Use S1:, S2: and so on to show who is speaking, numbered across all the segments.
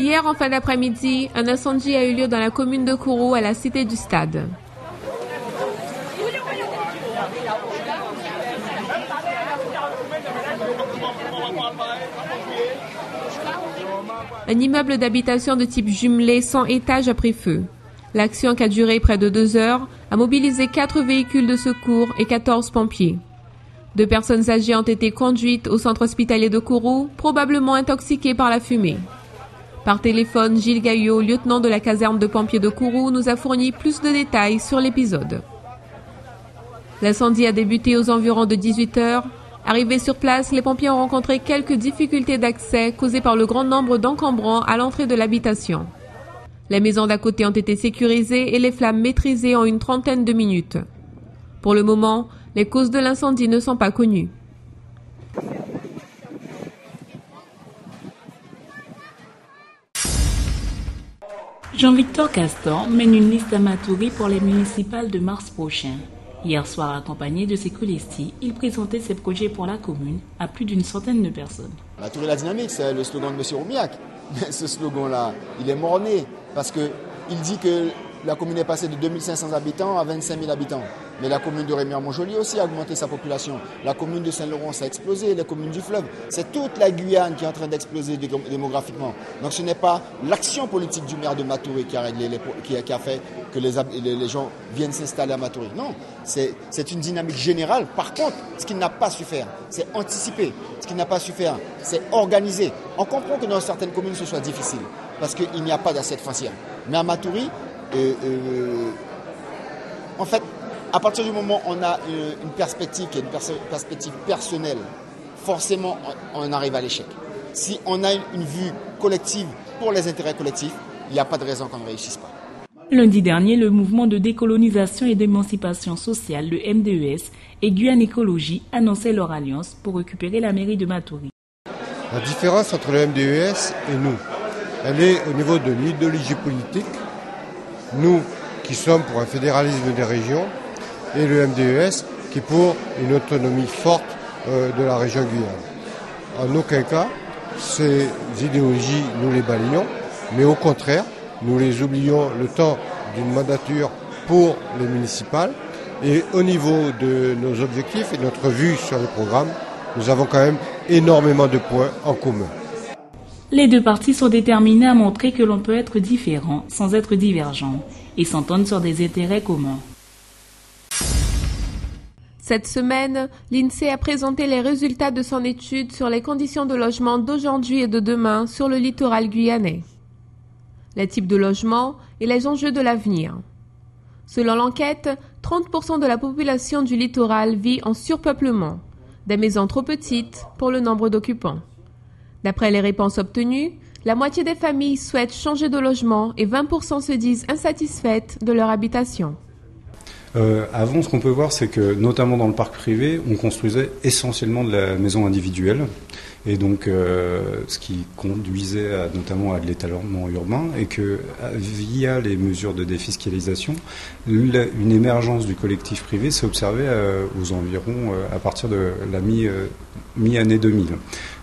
S1: Hier, en fin d'après-midi, un incendie a eu lieu dans la commune de Kourou, à la cité du Stade. Un immeuble d'habitation de type jumelé 100 étages a pris feu. L'action, qui a duré près de 2 heures, a mobilisé 4 véhicules de secours et 14 pompiers. 2 personnes âgées ont été conduites au centre hospitalier de Kourou, probablement intoxiquées par la fumée. Par téléphone, Gilles Gaillot, lieutenant de la caserne de pompiers de Kourou, nous a fourni plus de détails sur l'épisode. L'incendie a débuté aux environs de 18 heures. Arrivés sur place, les pompiers ont rencontré quelques difficultés d'accès causées par le grand nombre d'encombrants à l'entrée de l'habitation. Les maisons d'à côté ont été sécurisées et les flammes maîtrisées en une trentaine de minutes. Pour le moment, les causes de l'incendie ne sont pas connues.
S2: Jean-Victor Castor mène une liste à Matoury pour les municipales de mars prochain. Hier soir, accompagné de ses colistiers, il présentait ses projets pour la commune à plus d'une centaine de personnes.
S3: Matoury la dynamique, c'est le slogan de M. Roumiac. Mais ce slogan-là, il est mort-né parce qu'il dit que la commune est passée de 2500 habitants à 25 000 habitants. Mais la commune de Rémière-Montjoly aussi a augmenté sa population. La commune de Saint-Laurent a explosé, les communes du fleuve. C'est toute la Guyane qui est en train d'exploser démographiquement. Donc ce n'est pas l'action politique du maire de Matoury qui a fait que les gens viennent s'installer à Matoury. Non, c'est une dynamique générale. Par contre, ce qu'il n'a pas su faire, c'est anticiper. Ce qu'il n'a pas su faire, c'est organiser. On comprend que dans certaines communes, ce soit difficile parce qu'il n'y a pas d'assiette foncière. Mais à Matoury, en fait, à partir du moment où on a une perspective qui est une perspective personnelle, forcément on arrive à l'échec. Si on a une vue collective pour les intérêts collectifs, il n'y a pas de raison qu'on ne réussisse pas.
S2: Lundi dernier, le mouvement de décolonisation et d'émancipation sociale, le MDES, et Guyane Écologie annonçaient leur alliance pour récupérer la mairie de Matoury.
S4: La différence entre le MDES et nous, elle est au niveau de l'idéologie politique. Nous qui sommes pour un fédéralisme des régions et le MDES qui est pour une autonomie forte de la région Guyane. En aucun cas, ces idéologies, nous les balayons, mais au contraire, nous les oublions le temps d'une mandature pour les municipales. Et au niveau de nos objectifs et notre vue sur les programmes, nous avons quand même énormément de points en commun.
S2: Les deux partis sont déterminés à montrer que l'on peut être différent sans être divergent et s'entendre sur des intérêts communs.
S1: Cette semaine, l'INSEE a présenté les résultats de son étude sur les conditions de logement d'aujourd'hui et de demain sur le littoral guyanais. Les types de logements et les enjeux de l'avenir. Selon l'enquête, 30% de la population du littoral vit en surpeuplement, des maisons trop petites pour le nombre d'occupants. D'après les réponses obtenues, la moitié des familles souhaitent changer de logement et 20% se disent insatisfaites de leur habitation.
S5: Avant, ce qu'on peut voir, c'est que, notamment dans le parc privé, on construisait essentiellement de la maison individuelle, et donc ce qui conduisait notamment à de l'étalement urbain, et que via les mesures de défiscalisation, une émergence du collectif privé s'est observée aux environs à partir de la mi-année 2000.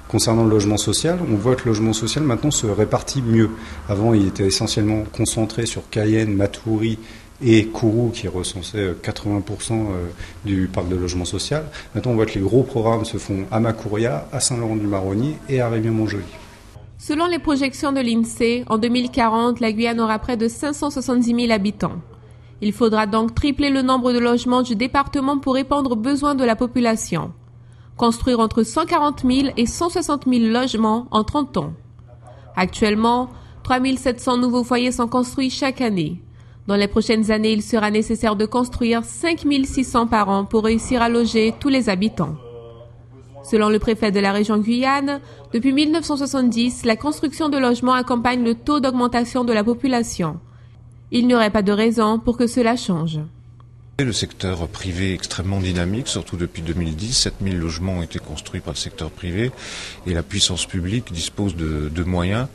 S5: Concernant le logement social, on voit que le logement social maintenant se répartit mieux. Avant, il était essentiellement concentré sur Cayenne, Matoury et Kourou, qui recensait 80% du parc de logement social. Maintenant, on voit que les gros programmes se font à Macouria, à Saint-Laurent-du-Maroni et à Rémière-Montjoly.
S1: Selon les projections de l'INSEE, en 2040, la Guyane aura près de 570 000 habitants. Il faudra donc tripler le nombre de logements du département pour répondre aux besoins de la population. Construire entre 140 000 et 160 000 logements en 30 ans. Actuellement, 3 700 nouveaux foyers sont construits chaque année. Dans les prochaines années, il sera nécessaire de construire 5 600 par an pour réussir à loger tous les habitants. Selon le préfet de la région Guyane, depuis 1970, la construction de logements accompagne le taux d'augmentation de la population. Il n'y aurait pas de raison pour que cela change.
S6: Le secteur privé est extrêmement dynamique, surtout depuis 2010. 7 000 logements ont été construits par le secteur privé et la puissance publique dispose de moyens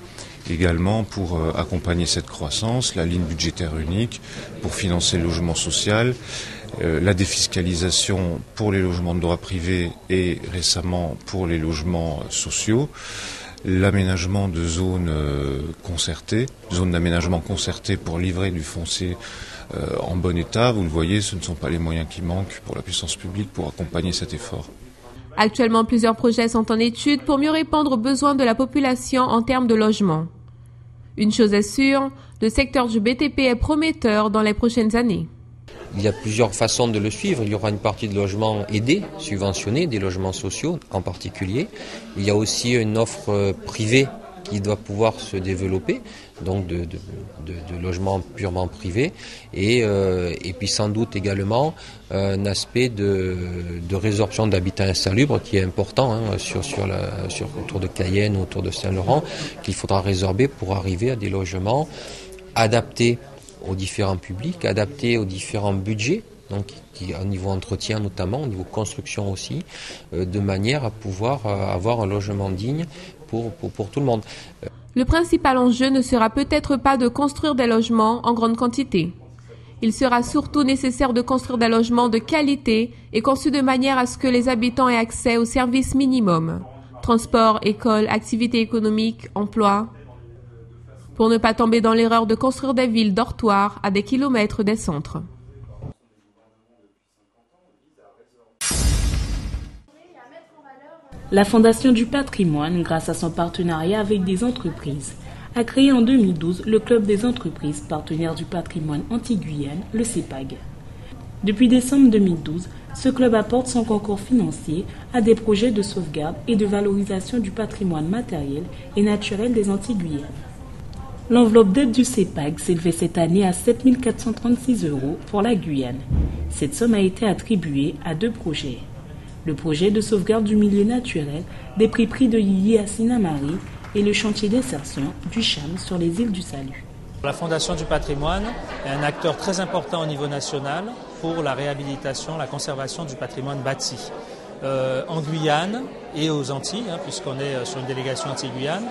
S6: également pour accompagner cette croissance, la ligne budgétaire unique pour financer le logement social, la défiscalisation pour les logements de droit privé et récemment pour les logements sociaux, l'aménagement de zones concertées, zones d'aménagement concertées pour livrer du foncier en bon état. Vous le voyez, ce ne sont pas les moyens qui manquent pour la puissance publique pour accompagner cet effort.
S1: Actuellement, plusieurs projets sont en étude pour mieux répondre aux besoins de la population en termes de logement. Une chose est sûre, le secteur du BTP est prometteur dans les prochaines années.
S7: Il y a plusieurs façons de le suivre. Il y aura une partie de logements aidés, subventionnés, des logements sociaux en particulier. Il y a aussi une offre privée qui doit pouvoir se développer, donc de logements purement privés, et puis sans doute également un aspect de résorption d'habitat insalubre qui est important autour de Cayenne, autour de Saint-Laurent, qu'il faudra résorber pour arriver à des logements adaptés aux différents publics, adaptés aux différents budgets, donc au niveau entretien notamment, au niveau construction aussi, de manière à pouvoir avoir un logement digne pour tout le monde.
S1: Le principal enjeu ne sera peut-être pas de construire des logements en grande quantité. Il sera surtout nécessaire de construire des logements de qualité et conçus de manière à ce que les habitants aient accès aux services minimums. Transport, école, activités économiques, emploi. Pour ne pas tomber dans l'erreur de construire des villes dortoirs à des kilomètres des centres.
S2: La Fondation du patrimoine, grâce à son partenariat avec des entreprises, a créé en 2012 le Club des entreprises partenaires du patrimoine anti-Guyane, le CEPAG. Depuis décembre 2012, ce club apporte son concours financier à des projets de sauvegarde et de valorisation du patrimoine matériel et naturel des Antilles-Guyane. L'enveloppe d'aide du CEPAG s'élevait cette année à 7 436 € pour la Guyane. Cette somme a été attribuée à 2 projets. Le projet de sauvegarde du milieu naturel des prix de Yili à Sinamari et le chantier d'insertion du CHAM sur les îles du Salut.
S8: La Fondation du patrimoine est un acteur très important au niveau national pour la réhabilitation, la conservation du patrimoine bâti. En Guyane et aux Antilles, puisqu'on est sur une délégation Antilles-Guyane,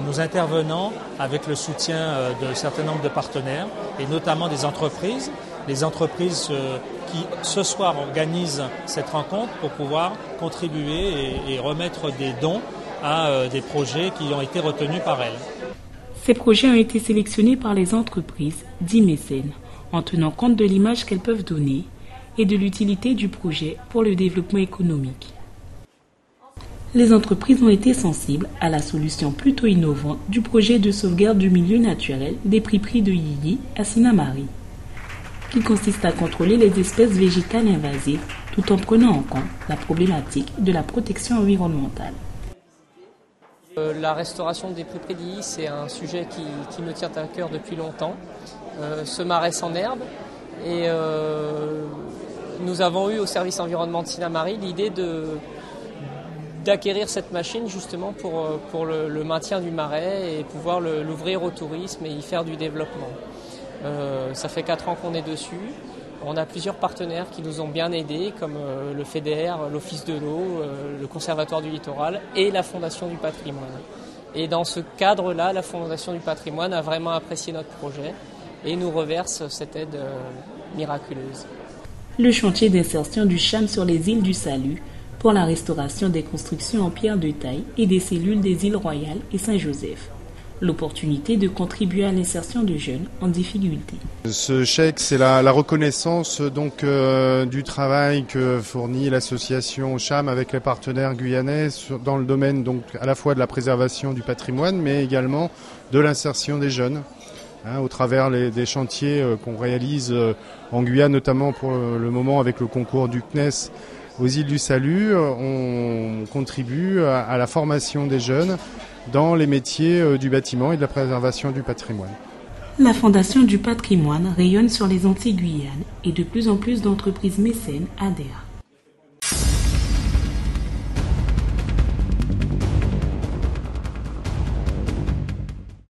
S8: nous intervenons avec le soutien d'un certain nombre de partenaires et notamment des entreprises. Les entreprises qui ce soir organisent cette rencontre pour pouvoir contribuer et remettre des dons à des projets qui ont été retenus par elles.
S2: Ces projets ont été sélectionnés par les entreprises, dits mécènes, en tenant compte de l'image qu'elles peuvent donner et de l'utilité du projet pour le développement économique. Les entreprises ont été sensibles à la solution plutôt innovante du projet de sauvegarde du milieu naturel des prix de Yili à Sinamari, qui consiste à contrôler les espèces végétales invasives tout en prenant en compte la problématique de la protection environnementale.
S9: La restauration des prix d'Yili, c'est un sujet qui me tient à cœur depuis longtemps. Ce marais sans herbe. Et nous avons eu au service environnement de Sinamari l'idée d'acquérir cette machine justement pour le maintien du marais et pouvoir l'ouvrir au tourisme et y faire du développement. Ça fait 4 ans qu'on est dessus. On a plusieurs partenaires qui nous ont bien aidés, comme le FEDER, l'Office de l'eau, le Conservatoire du littoral et la Fondation du patrimoine. Et dans ce cadre-là, la Fondation du patrimoine a vraiment apprécié notre projet et nous reverse cette aide miraculeuse.
S2: Le chantier d'insertion du CHAM sur les îles du Salut pour la restauration des constructions en pierre de taille et des cellules des îles Royales et Saint-Joseph. L'opportunité de contribuer à l'insertion de jeunes en difficulté.
S10: Ce chèque, c'est la reconnaissance du travail que fournit l'association CHAM avec les partenaires guyanais dans le domaine donc à la fois de la préservation du patrimoine, mais également de l'insertion des jeunes. Au travers des chantiers qu'on réalise en Guyane, notamment pour le moment avec le concours du CNES aux îles du Salut, on contribue à la formation des jeunes dans les métiers du bâtiment et de la préservation du patrimoine.
S2: La Fondation du patrimoine rayonne sur les Antilles-Guyane et de plus en plus d'entreprises mécènes adhèrent.